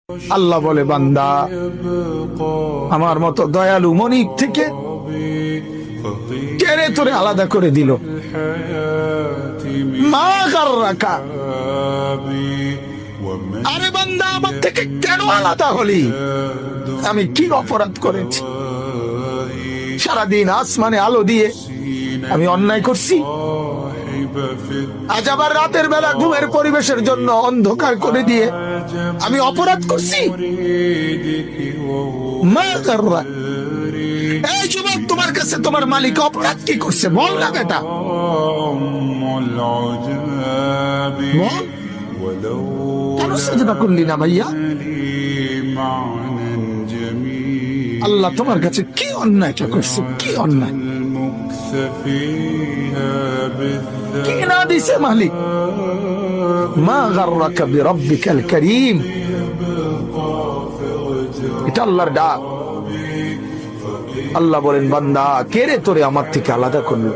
আল্লাহ বলে, বান্দা আমার মতো দয়ালু মনিব থেকে কেড়ে তোরে আলাদা করে দিল। মা গাররাকা, আরে বান্দা আমার থেকে কেন আলাদা হলি? আমি কি অপরাধ করেছি? সারাদিন আসমানে আলো দিয়ে আমি অন্যায় করছি, আজ আবার রাতের বেলা ঘুমের পরিবেশের জন্য অন্ধকার করে দিয়ে আমি অপরাধ করছি। মা গাররাকা, এই যুবক, তোমার কাছে তোমার মালিক অপরাধ কি করছে বল না বেটা, বল। কেন সেজদা করলি না ভাইয়া? আল্লাহ তোমার কাছে কি অন্যায়টা করছে? কি অন্যায় কি না দিছে মালিক? মা গাররাকা বিরাব্বিকাল কারীম, এটা আল্লাহর ডাক। আল্লাহ বলেন, বান্দা কে রে তোরে আমার থেকে আলাদা করলো?